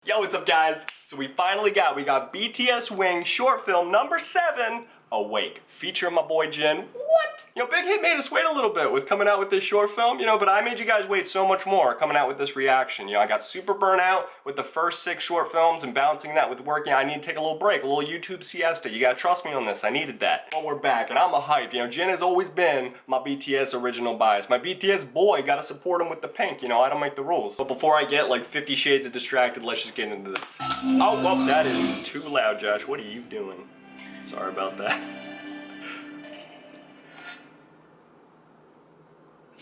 Yo, what's up guys? So we got BTS Wings Short Film number 7, Awake, featuring my boy Jin. What? You know, Big Hit made us wait a little bit with coming out with this short film, but I made you guys wait so much more coming out with this reaction. I got super burnt out with the first 6 short films and balancing that with working. I need to take a little break, a little YouTube siesta. You gotta trust me on this, I needed that. Well, we're back and I'm a hype. Jin has always been my BTS original bias. My BTS boy, gotta support him with the pink. I don't make the rules. But before I get like 50 shades of distracted, let's just get into this. Oh, well, that is too loud, Josh. What are you doing? Sorry about that.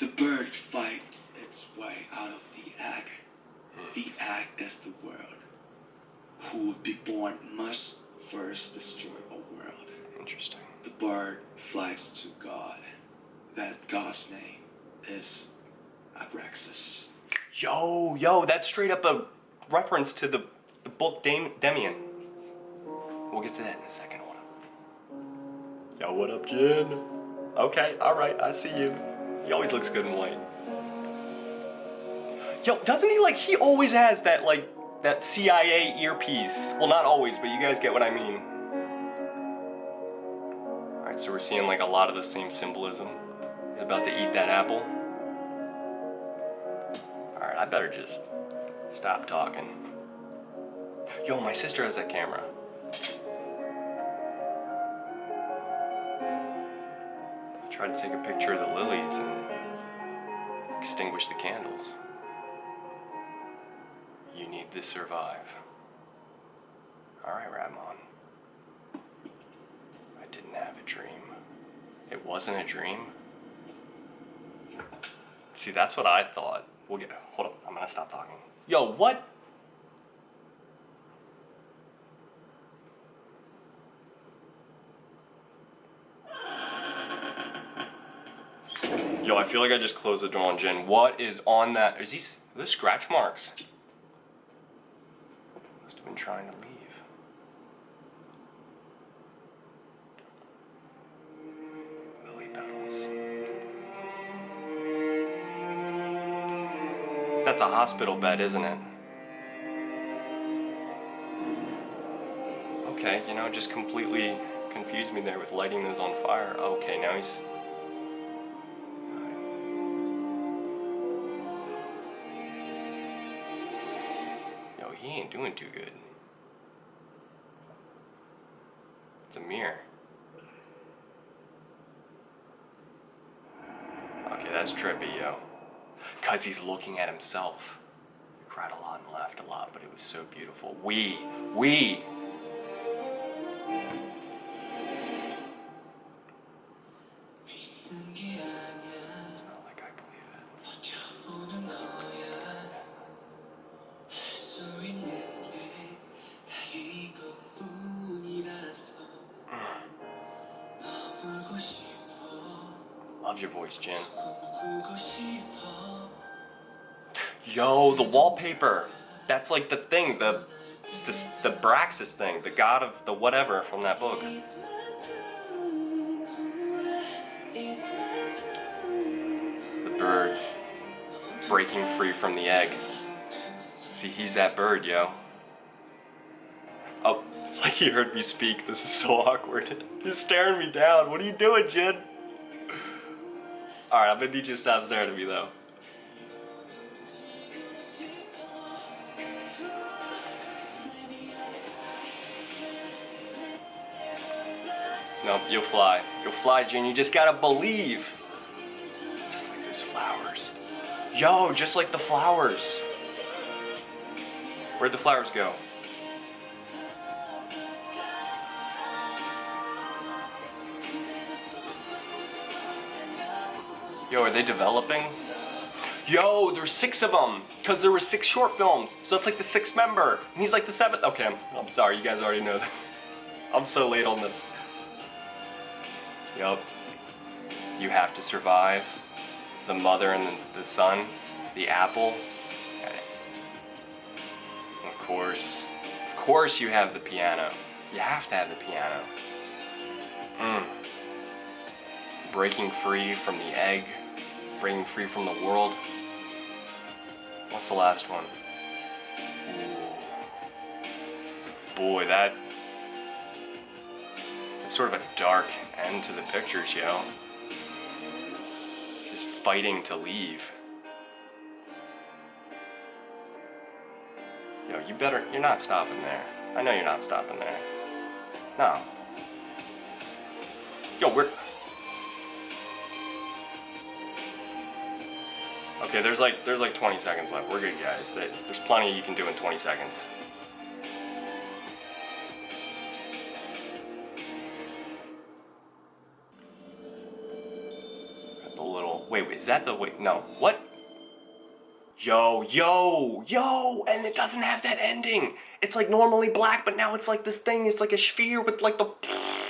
The bird fights its way out of the egg. The egg is the world. Who would be born must first destroy a world. Interesting. The bird flies to God. That God's name is Abraxas. Yo, that's straight up a reference to the book Damian. We'll get to that in a second. Yo, what up, Jin? Okay, alright, I see you. He always looks good in white. Yo, doesn't he he always has that that CIA earpiece. Well, not always, but you guys get what I mean. Alright, so we're seeing a lot of the same symbolism. He's about to eat that apple. Alright, I better just stop talking. Yo, my sister has that camera. Try to take a picture of the lilies and extinguish the candles. You need to survive. Alright, Ramon. I didn't have a dream. It wasn't a dream. See, that's what I thought. Hold up, I'm gonna stop talking. Yo, what? Yo, I feel like I just closed the door on Jin. What is on that? Are those scratch marks? Must have been trying to leave. Lily petals. That's a hospital bed, isn't it? Okay, just completely confused me there with lighting those on fire. Okay, now he's... He ain't doing too good. It's a mirror. Okay, that's trippy, yo. 'Cause he's looking at himself. We cried a lot and laughed a lot, but it was so beautiful. We. It's not like I believe it. Love your voice, Jin. Yo, the wallpaper. That's the thing, the Braxis thing, the god of the whatever from that book. The bird breaking free from the egg. See, he's that bird, yo. Oh, it's like he heard me speak. This is so awkward. He's staring me down. What are you doing, Jin? Alright, I'm gonna need you to stop staring at me, though. No, you'll fly. You'll fly, Jin. You just gotta believe. Just like those flowers. Yo, just like the flowers. Where'd the flowers go? Yo, are they developing? Yo, there's 6 of them, because there were 6 short films, so it's the 6th member, and he's the 7th. Okay, I'm sorry, you guys already know this. I'm so late on this. Yup. You have to survive. The mother and the son, the apple. Of course you have the piano. You have to have the piano. Breaking free from the egg. Breaking free from the world. What's the last one? Ooh. boy, that's sort of a dark end to the pictures, yo. Just fighting to leave. Yo, you're not stopping there. I know you're not stopping there. No. Yo, okay, there's like 20 seconds left. We're good, guys. There's plenty you can do in 20 seconds. Got the little, wait, is that the, wait, no, what? Yo, and it doesn't have that ending. It's like normally black, but now it's like this thing, it's like a sphere with like the,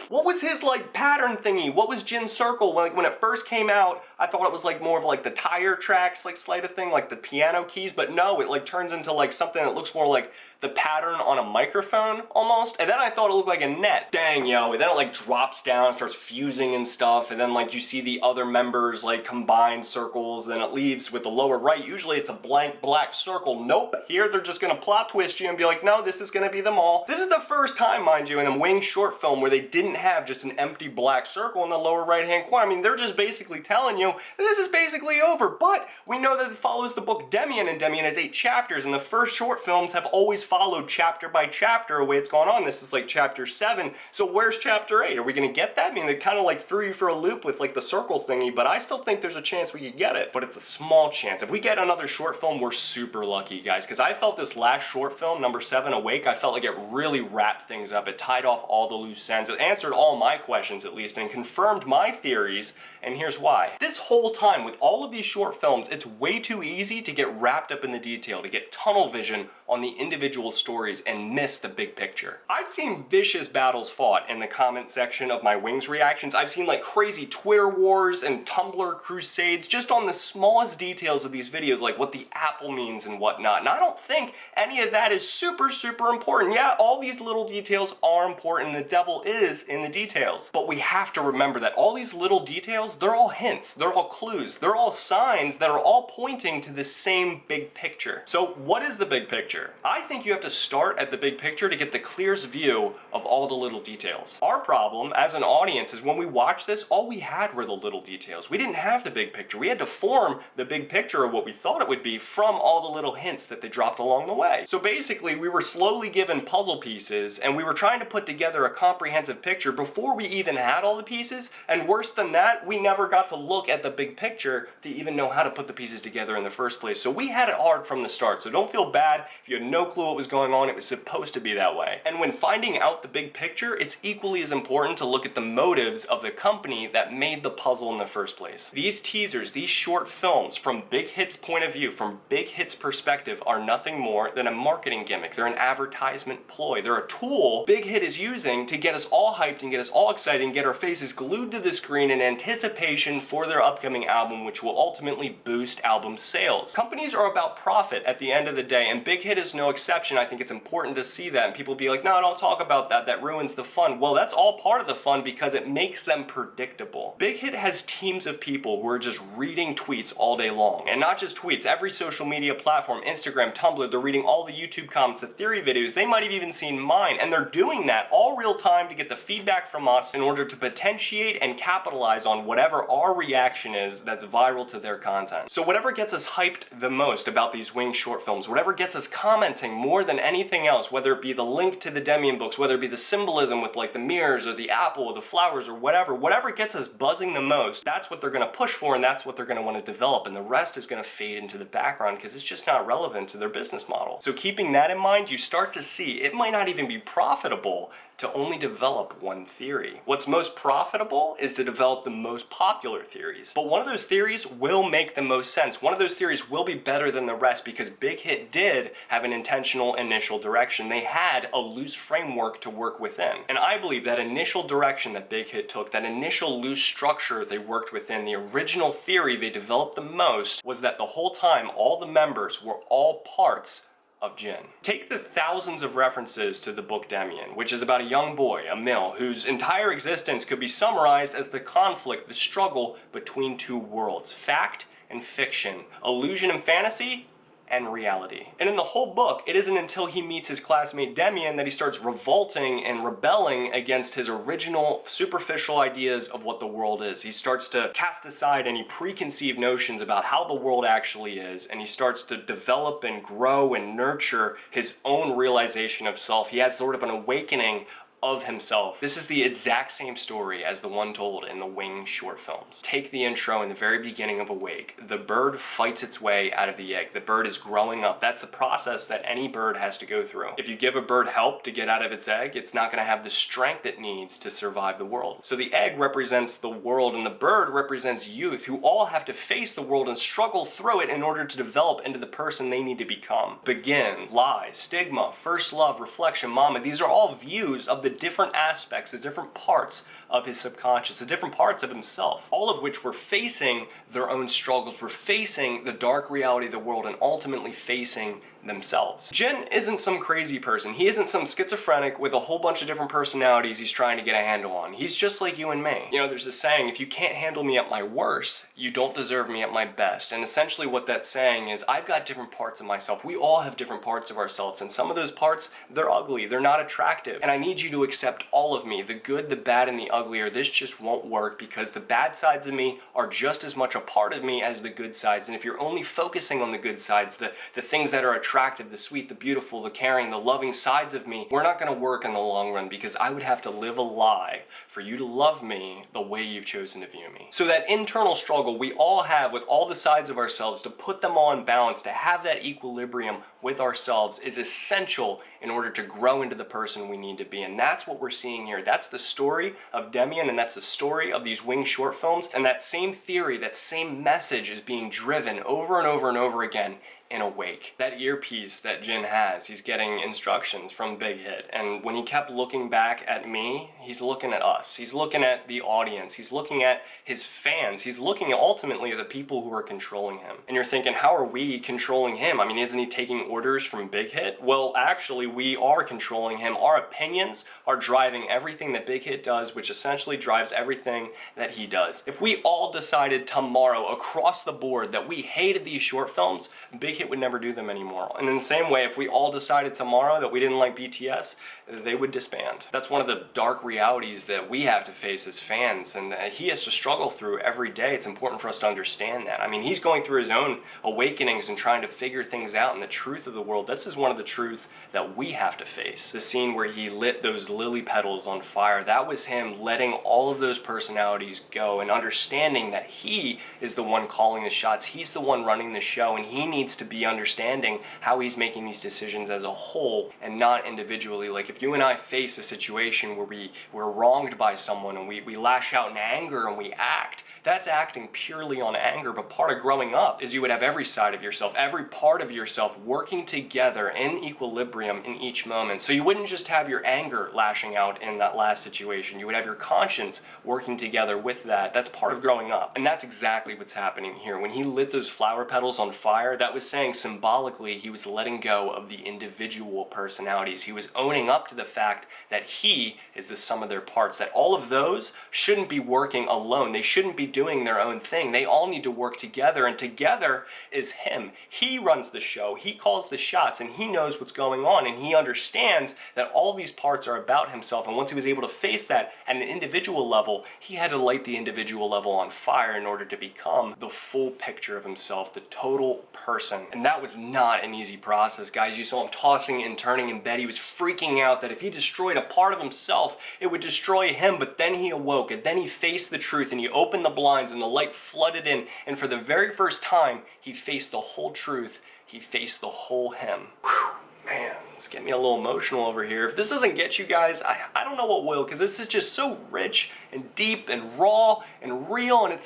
what was his like pattern thingy? What was Jin's circle? Like when it first came out, I thought it was like more of like the tire tracks, like sleight of thing, like the piano keys, but no, it like turns into like something that looks more like the pattern on a microphone almost. And then I thought it looked like a net. Dang, yo, and then it like drops down, starts fusing and stuff, and then like you see the other members like combine circles, then it leaves with the lower right. Usually it's a blank black circle. Nope, here they're just gonna plot twist you and be like, no, this is gonna be them all. This is the first time, mind you, in a Wings short film where they didn't have just an empty black circle in the lower right hand corner. I mean, they're just basically telling you this is basically over, but we know that it follows the book Damian, and Damian has 8 chapters, and the first short films have always followed chapter by chapter the way it's gone on. This is like chapter 7, so where's chapter 8? Are we gonna get that? I mean, they kind of like threw you for a loop with like the circle thingy, but I still think there's a chance we could get it, but it's a small chance. If we get another short film, we're super lucky, guys, because I felt this last short film, number 7, Awake, I felt like it really wrapped things up. It tied off all the loose ends. It answered all my questions, at least, and confirmed my theories, and here's why. This whole time, with all of these short films, it's way too easy to get wrapped up in the detail, to get tunnel vision on the individual stories and miss the big picture. I've seen vicious battles fought in the comment section of my Wings reactions. I've seen like crazy Twitter wars and Tumblr crusades just on the smallest details of these videos, like what the apple means and whatnot. And I don't think any of that is super important. Yeah, all these little details are important. The devil is in the details. But we have to remember that all these little details, they're all hints, they're all clues, they're all signs that are all pointing to the same big picture. So what is the big picture? I think you have to start at the big picture to get the clearest view of all the little details. Our problem as an audience is when we watch this, all we had were the little details. We didn't have the big picture. We had to form the big picture of what we thought it would be from all the little hints that they dropped along the way. So basically, we were slowly given puzzle pieces, and we were trying to put together a comprehensive picture before we even had all the pieces, and worse than that, we never got to look at the big picture to even know how to put the pieces together in the first place. So we had it hard from the start, so don't feel bad if you had no clue what was going on. It was supposed to be that way. And when finding out the big picture, it's equally as important to look at the motives of the company that made the puzzle in the first place. These teasers, these short films, from Big Hit's point of view, from Big Hit's perspective, are nothing more than a marketing gimmick. They're an advertisement ploy. They're a tool Big Hit is using to get us all hyped and get us all excited and get our faces glued to the screen in anticipation for their upcoming album, which will ultimately boost album sales. Companies are about profit at the end of the day, and Big Hit is no exception. I think it's important to see that, and people be like, no, don't talk about that, that ruins the fun. Well, that's all part of the fun because it makes them predictable. Big Hit has teams of people who are just reading tweets all day long, and not just tweets, every social media platform, Instagram, Tumblr, they're reading all the YouTube comments, the theory videos, they might have even seen mine, and they're doing that all real time to get the feedback from us in order to potentiate and capitalize on whatever our reaction is that's viral to their content. So whatever gets us hyped the most about these Wings short films, whatever gets us commenting more than anything else, whether it be the link to the Damian books, whether it be the symbolism with like the mirrors or the apple or the flowers or whatever gets us buzzing the most, that's what they're gonna push for, and that's what they're gonna wanna develop, and the rest is gonna fade into the background because it's just not relevant to their business model. So keeping that in mind, you start to see it might not even be profitable to only develop one theory. What's most profitable is to develop the most popular theories. But one of those theories will make the most sense. One of those theories will be better than the rest because Big Hit did have an intentional initial direction. They had a loose framework to work within. And I believe that initial direction that Big Hit took, that initial loose structure they worked within, the original theory they developed the most, was that the whole time all the members were all parts of Jin. Take the thousands of references to the book Damian, which is about a young boy, Emil, whose entire existence could be summarized as the conflict, the struggle between two worlds, fact and fiction, illusion and fantasy, and reality. And in the whole book, it isn't until he meets his classmate Damian that he starts revolting and rebelling against his original superficial ideas of what the world is. He starts to cast aside any preconceived notions about how the world actually is, and he starts to develop and grow and nurture his own realization of self. He has sort of an awakening of himself. This is the exact same story as the one told in the Wings short films. Take the intro in the very beginning of Awake. The bird fights its way out of the egg. The bird is growing up. That's a process that any bird has to go through. If you give a bird help to get out of its egg, it's not going to have the strength it needs to survive the world. So the egg represents the world, and the bird represents youth, who all have to face the world and struggle through it in order to develop into the person they need to become. Begin, lie, stigma, first love, reflection, mama. These are all views of the different aspects, the different parts of his subconscious, the different parts of himself, all of which were facing their own struggles, were facing the dark reality of the world, and ultimately facing themselves. Jin isn't some crazy person. He isn't some schizophrenic with a whole bunch of different personalities he's trying to get a handle on. He's just like you and me. You know, there's a saying, if you can't handle me at my worst, you don't deserve me at my best. And essentially what that's saying is, I've got different parts of myself. We all have different parts of ourselves, and some of those parts, they're ugly, they're not attractive. And I need you to accept all of me, the good, the bad, and the ugly, or this just won't work, because the bad sides of me are just as much a part of me as the good sides. And if you're only focusing on the good sides, the things that are attractive, the sweet, the beautiful, the caring, the loving sides of me, we're not going to work in the long run, because I would have to live a lie for you to love me the way you've chosen to view me. So that internal struggle we all have with all the sides of ourselves, to put them all in balance, to have that equilibrium with ourselves, is essential in order to grow into the person we need to be. And that's what we're seeing here. That's the story of Damian, and that's the story of these Wings short films. And that same theory, that same message is being driven over and over and over again in Awake. That earpiece that Jin has, he's getting instructions from Big Hit. And when he kept looking back at me, he's looking at us. He's looking at the audience. He's looking at his fans. He's looking ultimately at the people who are controlling him. And you're thinking, how are we controlling him? I mean, isn't he taking orders from Big Hit? Well, actually, we are controlling him. Our opinions are driving everything that Big Hit does, which essentially drives everything that he does. If we all decided tomorrow across the board that we hated these short films, Big Hit would never do them anymore. And in the same way, if we all decided tomorrow that we didn't like BTS, they would disband. That's one of the dark realities that we have to face as fans, and he has to struggle through every day. It's important for us to understand that. I mean, he's going through his own awakenings and trying to figure things out in the truth of the world. This is one of the truths that we have to face. The scene where he lit those lily petals on fire, that was him letting all of those personalities go and understanding that he is the one calling the shots. He's the one running the show, and he needs to be understanding how he's making these decisions as a whole and not individually. Like, if you and I face a situation where we're wronged by someone and we lash out in anger and we act, that's acting purely on anger. But part of growing up is you would have every side of yourself, every part of yourself working together in equilibrium in each moment. So you wouldn't just have your anger lashing out in that last situation. You would have your conscience working together with that. That's part of growing up. And that's exactly what's happening here. When he lit those flower petals on fire, that was saying symbolically he was letting go of the individual personalities. He was owning up to the fact that he is the sum of their parts, that all of those shouldn't be working alone. They shouldn't be doing their own thing. They all need to work together, and together is him. He runs the show, he calls the shots, and he knows what's going on, and he understands that all these parts are about himself. And once he was able to face that at an individual level, he had to light the individual level on fire in order to become the full picture of himself, the total person. And that was not an easy process, guys. You saw him tossing and turning in bed. He was freaking out that if he destroyed a part of himself, it would destroy him. But then he awoke, and then he faced the truth, and he opened the blinds, and the light flooded in, and for the very first time, he faced the whole truth. He faced the whole him. Whew, man, it's getting me a little emotional over here. If this doesn't get you guys, I don't know what will, because this is just so rich and deep and raw and real, and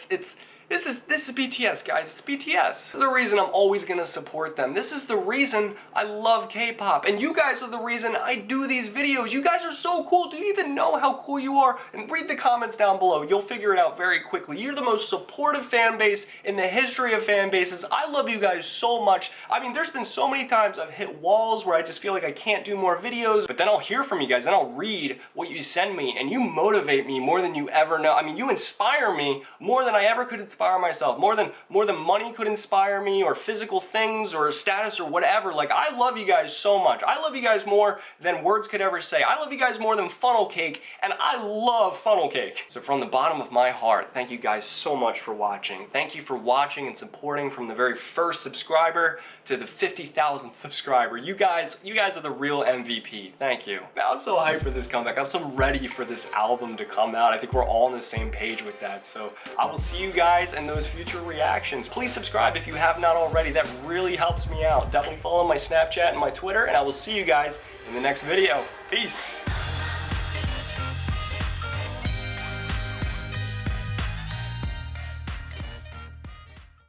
this is BTS, guys. It's BTS. This is the reason I'm always gonna support them. This is the reason I love K-pop. And you guys are the reason I do these videos. You guys are so cool. Do you even know how cool you are? And read the comments down below. You'll figure it out very quickly. You're the most supportive fan base in the history of fan bases. I love you guys so much. I mean, there's been so many times I've hit walls where I just feel like I can't do more videos, but then I'll hear from you guys, and I'll read what you send me, and you motivate me more than you ever know. I mean, you inspire me more than I ever could inspire inspire myself. More than money could inspire me, or physical things, or status, or whatever. Like, I love you guys so much. I love you guys more than words could ever say. I love you guys more than funnel cake, and I love funnel cake. So from the bottom of my heart, thank you guys so much for watching. Thank you for watching and supporting from the very first subscriber to the 50,000th subscriber. You guys are the real MVP. Thank you. I'm so hyped for this comeback. I'm so ready for this album to come out. I think we're all on the same page with that. So I will see you guys in those future reactions. Please subscribe if you have not already. That really helps me out. Definitely follow my Snapchat and my Twitter, and I will see you guys in the next video. Peace.